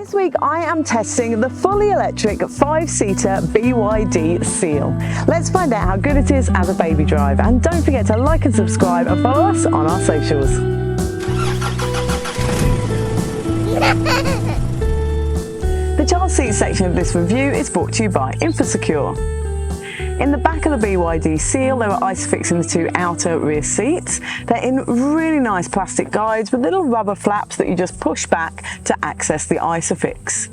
This week I am testing the fully electric 5-seater BYD Seal. Let's find out how good it is as a baby drive, and don't forget to like and subscribe and follow us on our socials. The child seat section of this review is brought to you by InfoSecure. In the back of the BYD Seal, there are ISOFIX in the two outer rear seats. They're in really nice plastic guides with little rubber flaps that you just push back to access the ISOFIX.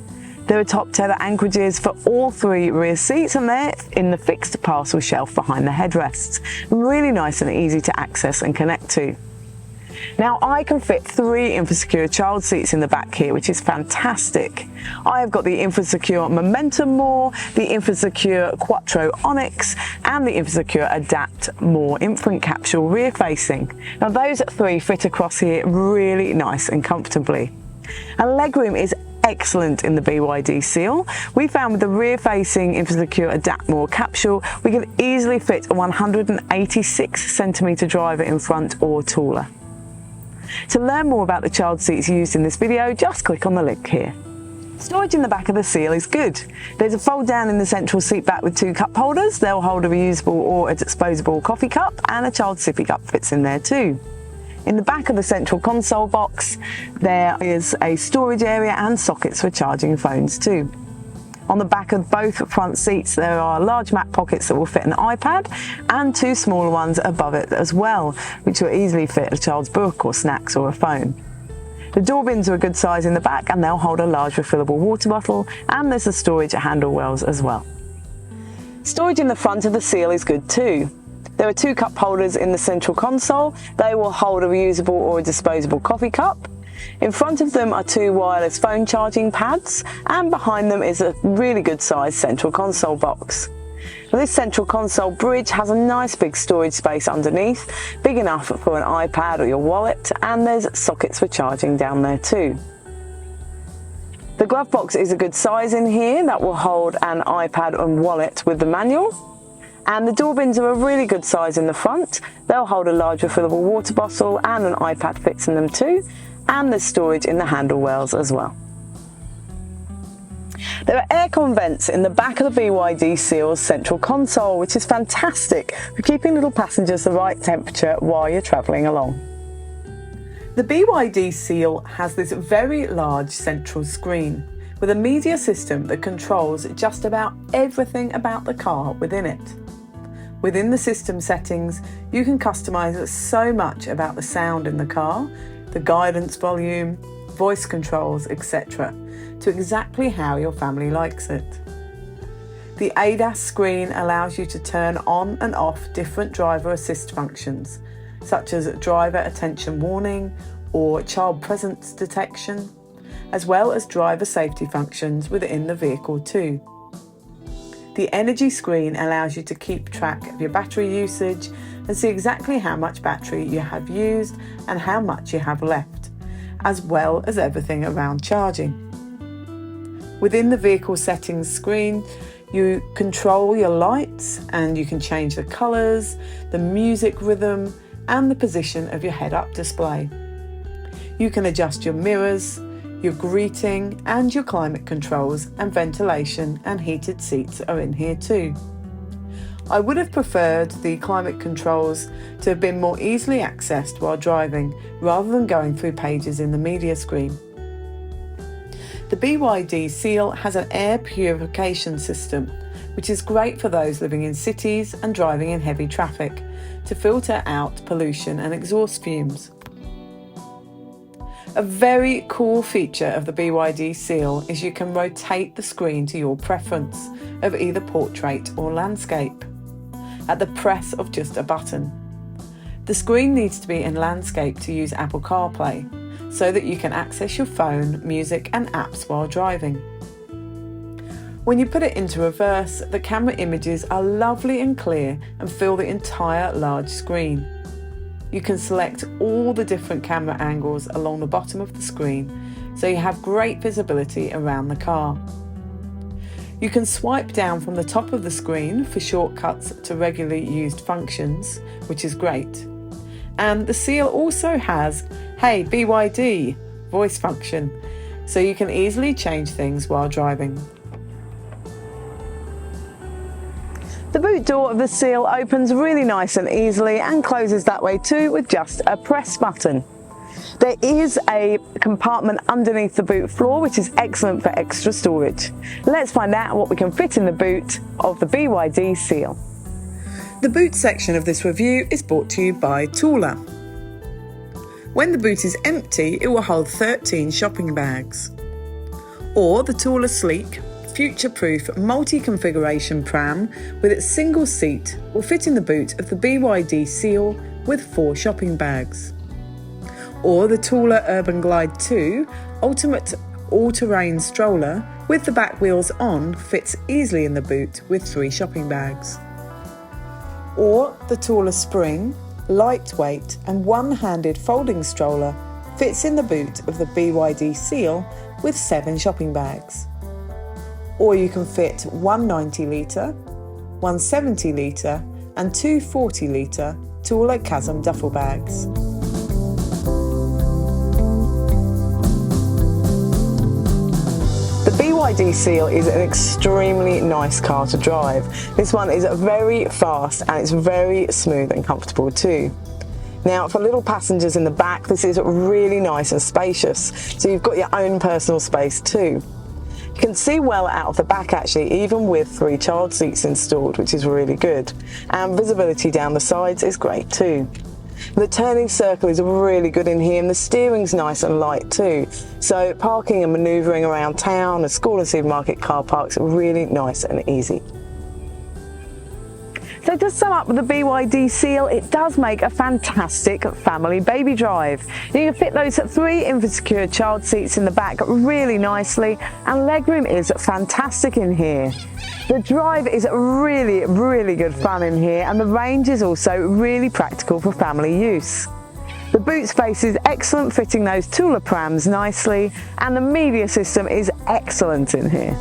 There are top tether anchorages for all three rear seats, and they're in the fixed parcel shelf behind the headrests. Really nice and easy to access and connect to. Now, I can fit 3 InfoSecure child seats in the back here, which is fantastic. I have got the InfoSecure Momentum More, the InfoSecure Quattro Onyx, and the InfoSecure Adapt More infant capsule rear facing. Now, those 3 fit across here really nice and comfortably. And legroom is excellent in the BYD Seal. We found with the rear-facing InfoSecure Adapt More capsule, we can easily fit a 186cm driver in front or taller. To learn more about the child seats used in this video, just click on the link here. Storage in the back of the Seal is good. There's a fold down in the central seat back with 2 cup holders. They'll hold a reusable or a disposable coffee cup, and a child sippy cup fits in there too. In the back of the central console box, there is a storage area and sockets for charging phones too. On the back of both front seats, there are large map pockets that will fit an iPad, and 2 smaller ones above it as well, which will easily fit a child's book or snacks or a phone. The door bins are a good size in the back, and they'll hold a large refillable water bottle, and there's a storage handle wells as well. Storage in the front of the Seal is good too. There are 2 cup holders in the central console. They will hold a reusable or a disposable coffee cup. In front of them are 2 wireless phone charging pads, and behind them is a really good sized central console box. Now, this central console bridge has a nice big storage space underneath, big enough for an iPad or your wallet, and there's sockets for charging down there too. The glove box is a good size in here that will hold an iPad and wallet with the manual. And the door bins are a really good size in the front. They'll hold a large refillable water bottle, and an iPad fits in them too. And there's storage in the handle wells as well. There are aircon vents in the back of the BYD Seal's central console, which is fantastic for keeping little passengers the right temperature while you're travelling along. The BYD Seal has this very large central screen with a media system that controls just about everything about the car within it. Within the system settings, you can customise so much about the sound in the car, the guidance volume, voice controls, etc., to exactly how your family likes it. The ADAS screen allows you to turn on and off different driver assist functions, such as driver attention warning or child presence detection, as well as driver safety functions within the vehicle too. The energy screen allows you to keep track of your battery usage and see exactly how much battery you have used and how much you have left, as well as everything around charging. Within the vehicle settings screen, you control your lights, and you can change the colours, the music rhythm, and the position of your head-up display. You can adjust your mirrors, your greeting, and your climate controls, and ventilation and heated seats are in here too. I would have preferred the climate controls to have been more easily accessed while driving, rather than going through pages in the media screen. The BYD Seal has an air purification system, which is great for those living in cities and driving in heavy traffic, to filter out pollution and exhaust fumes. A very cool feature of the BYD Seal is you can rotate the screen to your preference of either portrait or landscape at the press of just a button. The screen needs to be in landscape to use Apple CarPlay, so that you can access your phone, music and apps while driving. When you put it into reverse, the camera images are lovely and clear and fill the entire large screen. You can select all the different camera angles along the bottom of the screen, so you have great visibility around the car. You can swipe down from the top of the screen for shortcuts to regularly used functions, which is great. And the Seal also has "Hey BYD" voice function, so you can easily change things while driving. The boot door of the Seal opens really nice and easily and closes that way too with just a press button. There is a compartment underneath the boot floor which is excellent for extra storage. Let's find out what we can fit in the boot of the BYD Seal. The boot section of this review is brought to you by Tooler. When the boot is empty, it will hold 13 shopping bags. Or the Tooler Sleek, future-proof multi-configuration pram with its single seat will fit in the boot of the BYD Seal with 4 shopping bags. Or the Tooler Urban Glide 2 ultimate all-terrain stroller with the back wheels on fits easily in the boot with 3 shopping bags. Or the Tooler Spring, lightweight and one-handed folding stroller fits in the boot of the BYD Seal with 7 shopping bags. Or you can fit one 90-litre, one 70-litre and 2 40-litre Tooler Chasm duffel bags. The BYD Seal is an extremely nice car to drive. This one is very fast and it's very smooth and comfortable too. Now for little passengers in the back, this is really nice and spacious, so you've got your own personal space too. You can see well out of the back actually, even with 3 child seats installed, which is really good. And visibility down the sides is great too. The turning circle is really good in here and the steering's nice and light too. So parking and manoeuvring around town, the school and supermarket car parks are really nice and easy. So to sum up with the BYD Seal, it does make a fantastic family baby drive. You can fit those 3 infant-secure child seats in the back really nicely and legroom is fantastic in here. The drive is really good fun in here and the range is also really practical for family use. The boot space is excellent, fitting those Tooler prams nicely, and the media system is excellent in here.